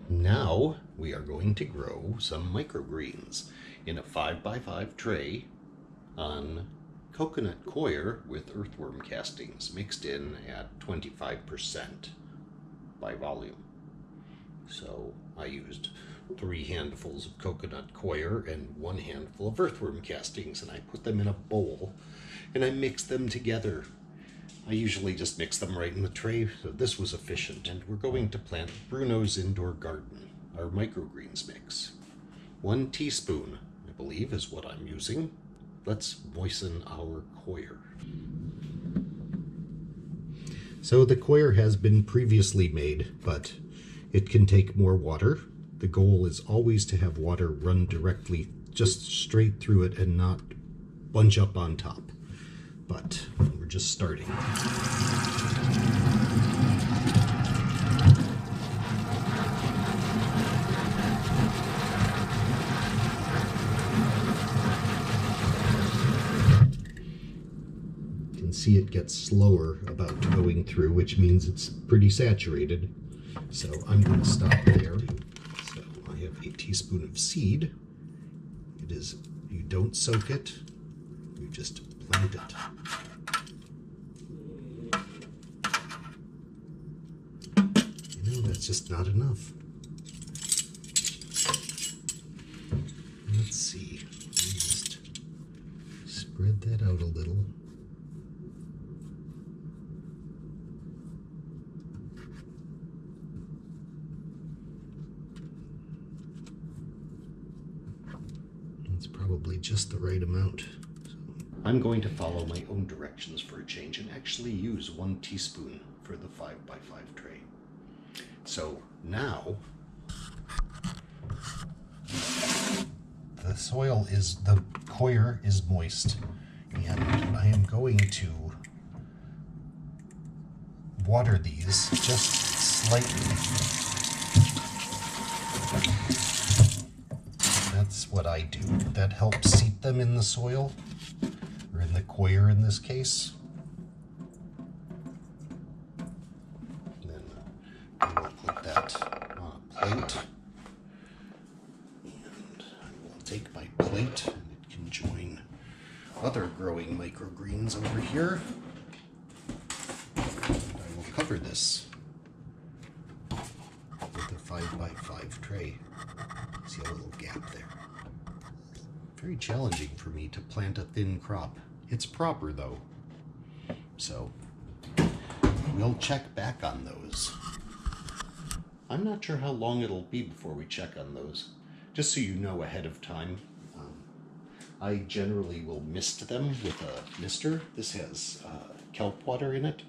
Now we are going to grow some microgreens in a 5x5 tray on coconut coir with earthworm castings mixed in at 25% by volume. So I used 3 handfuls of coconut coir and 1 handful of earthworm castings, and I put them in a bowl and I mixed them together. I usually just mix them right in the tray, so this was efficient. And we're going to plant Bruno's indoor garden, our microgreens mix. 1 teaspoon, I believe, is what I'm using. Let's moisten our coir. So the coir has been previously made, but it can take more water. The goal is always to have water run directly, just straight through it and not bunch up on top. But we're just starting. You can see it gets slower about going through, which means it's pretty saturated. So I'm going to stop there. So I have a teaspoon of seed. It is, you don't soak it, you just plant it. You know, that's just not enough. Let's see, let me just spread that out a little. It's probably just the right amount. I'm going to follow my own directions for a change and actually use 1 teaspoon for the 5x5 tray. So now the coir is moist, and I am going to water these just slightly. That's what I do. That helps seep them in the soil, or in the coir in this case. Then I will put that on a plate. And I will take my plate, and it can join other growing microgreens over here. And I will cover this with a 5x5 tray. See a little gap there. Very challenging for me to plant a thin crop. It's proper though. So we'll check back on those. I'm not sure how long it'll be before we check on those. Just so you know ahead of time, I generally will mist them with a mister. This has kelp water in it,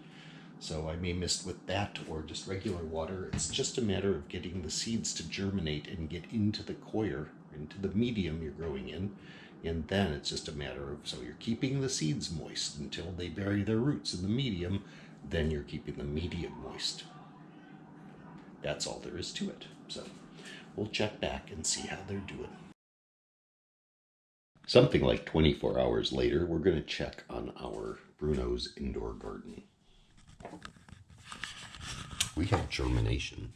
so I may mist with that or just regular water. It's just a matter of getting the seeds to germinate and get into the coir, into the medium you're growing in, and then it's just a matter of, so you're keeping the seeds moist until they bury their roots in the medium, then you're keeping the medium moist. That's all there is to it. So we'll check back and see how they're doing. Something like 24 hours later, we're going to check on our Bruno's indoor garden. We have germination.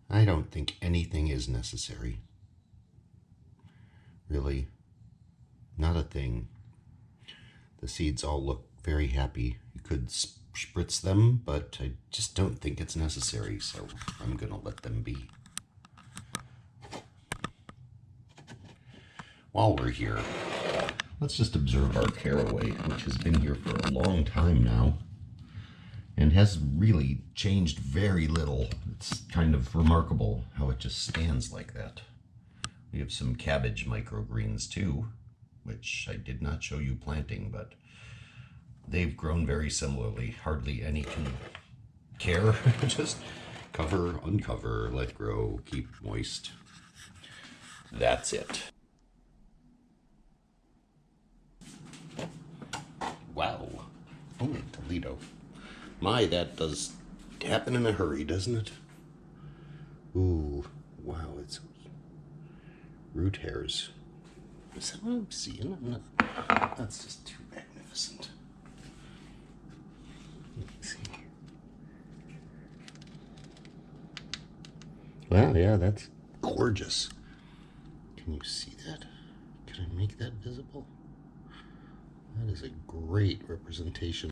I don't think anything is necessary. Really, not a thing. The seeds all look very happy. You could spritz them, but I just don't think it's necessary, so I'm going to let them be. While we're here, let's just observe our caraway, which has been here for a long time now and has really changed very little. It's kind of remarkable how it just stands like that. We have some cabbage microgreens too, which I did not show you planting, but they've grown very similarly. Hardly any can care. Just cover, uncover, let grow, keep moist. That's it. Wow. Only Toledo. My, that does happen in a hurry, doesn't it? Ooh, wow, it's root hairs. Is that what I'm seeing? That's just too magnificent. Let me see. Well, yeah, that's gorgeous. Can you see that? Can I make that visible? That is a great representation.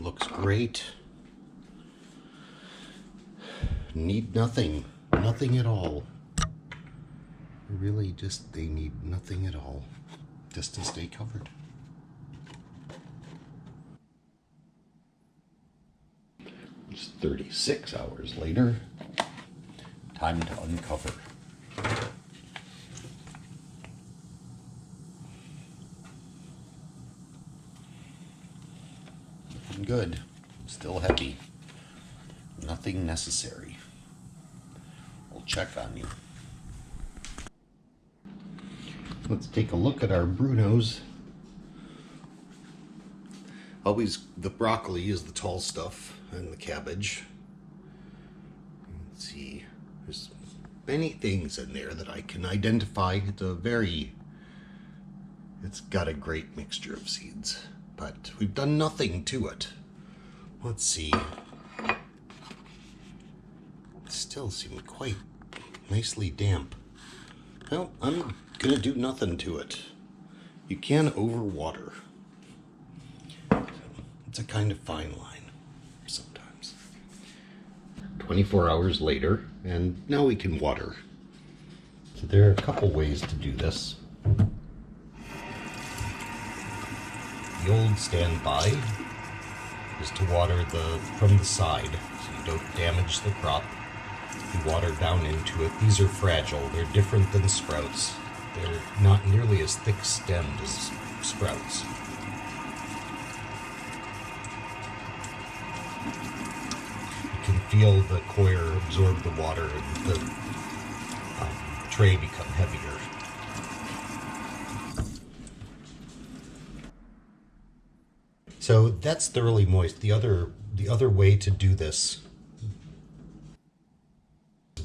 Looks great. Need nothing. Nothing at all. Really just, they need nothing at all. Just to stay covered. It's 36 hours later. Time to uncover. Looking good. Still heavy. Nothing necessary. We'll check on you. Let's take a look at our Brunos. Always the broccoli is the tall stuff and the cabbage. Let's see, there's many things in there that I can identify. It's got a great mixture of seeds, but we've done nothing to it. Let's see. It still seems quite nicely damp. Well, I'm gonna do nothing to it. You can overwater. It's a kind of fine line sometimes. 24 hours later, and now we can water. So there are a couple ways to do this. The old standby is to water from the side, so you don't damage the crop. You water down into it. These are fragile. They're different than sprouts. They're not nearly as thick-stemmed as sprouts. You can feel the coir absorb the water and the tray become heavier. So that's thoroughly moist. The other way to do this,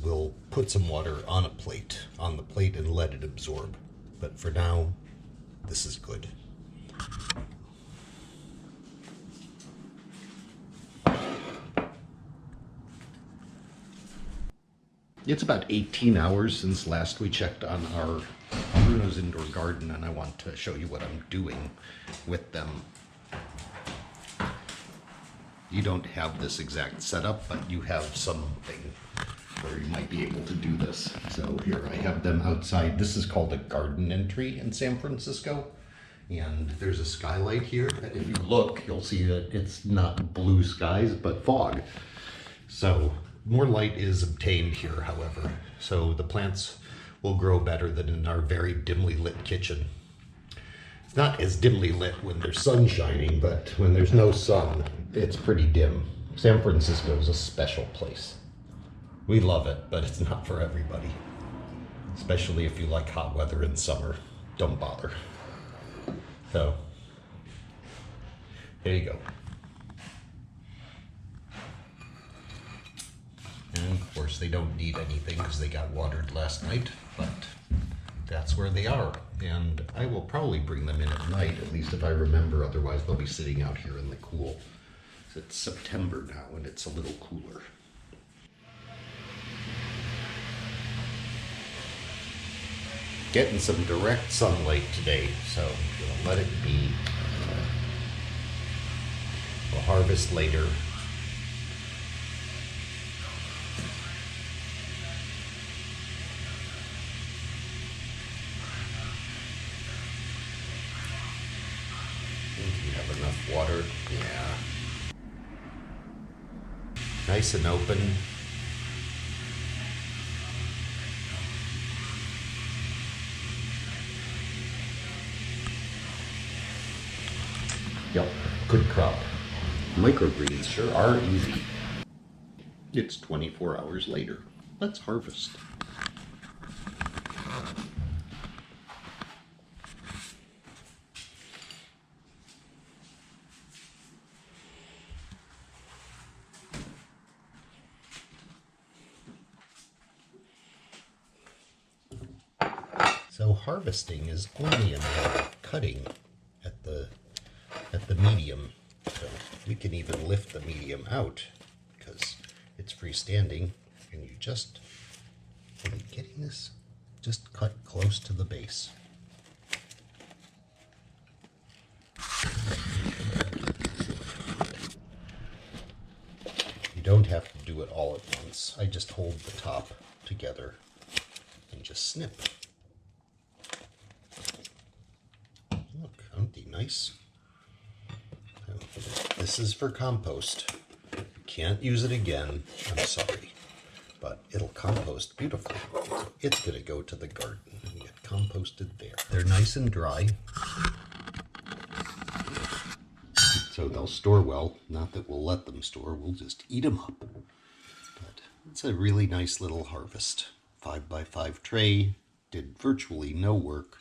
we'll put some water on the plate and let it absorb. But for now, this is good. It's about 18 hours since last we checked on our Bruno's indoor garden, and I want to show you what I'm doing with them. You don't have this exact setup, but you have something where you might be able to do this. So here I have them outside. This is called a garden entry in San Francisco. And there's a skylight here. And if you look, you'll see that it's not blue skies, but fog. So more light is obtained here, however. So the plants will grow better than in our very dimly lit kitchen. It's not as dimly lit when there's sun shining, but when there's no sun, it's pretty dim. San Francisco is a special place. We love it, but it's not for everybody. Especially if you like hot weather in summer. Don't bother. So, there you go. And of course they don't need anything because they got watered last night, but that's where they are. And I will probably bring them in at night, at least if I remember, otherwise they'll be sitting out here in the cool. So it's September now and it's a little cooler. Getting some direct sunlight today, so I'm gonna let it be. We'll harvest later. Do you have enough water? Yeah. Nice and open. Yep, good crop. Microgreens sure are easy. It's 24 hours later. Let's harvest. So harvesting is only a matter of cutting at the medium. So We can even lift the medium out because it's freestanding, and you just, are you getting this? Just cut close to the base. You don't have to do it all at once. I just hold the top together and just snip. Look, aren't they nice? This is for compost. Can't use it again, I'm sorry, but it'll compost beautifully. So it's gonna go to the garden and get composted there. They're nice and dry, so they'll store well. Not that we'll let them store, we'll just eat them up. But it's a really nice little harvest. 5x5 tray, did virtually no work.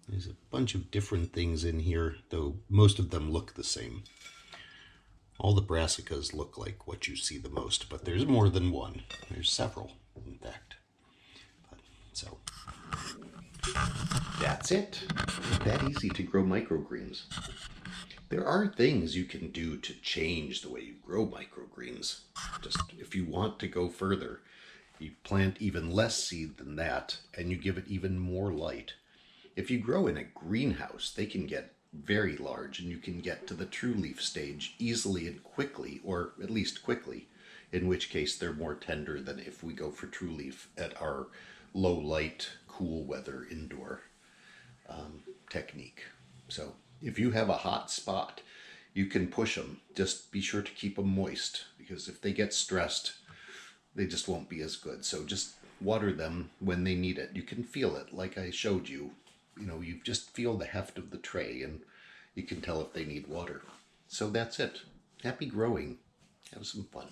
There's a bunch of different things in here, though most of them look the same. All the brassicas look like what you see the most, but there's more than one. There's several, in fact. So, that's it. It's that easy to grow microgreens. There are things you can do to change the way you grow microgreens. Just if you want to go further, you plant even less seed than that, and you give it even more light. If you grow in a greenhouse, they can get very large, and you can get to the true leaf stage easily and quickly, or at least quickly, in which case they're more tender than if we go for true leaf at our low light, cool weather indoor technique. So if you have a hot spot, you can push them. Just be sure to keep them moist, because if they get stressed, they just won't be as good. So just water them when they need it. You can feel it, like I showed you. You know, you just feel the heft of the tray, and you can tell if they need water. So that's it. Happy growing. Have some fun.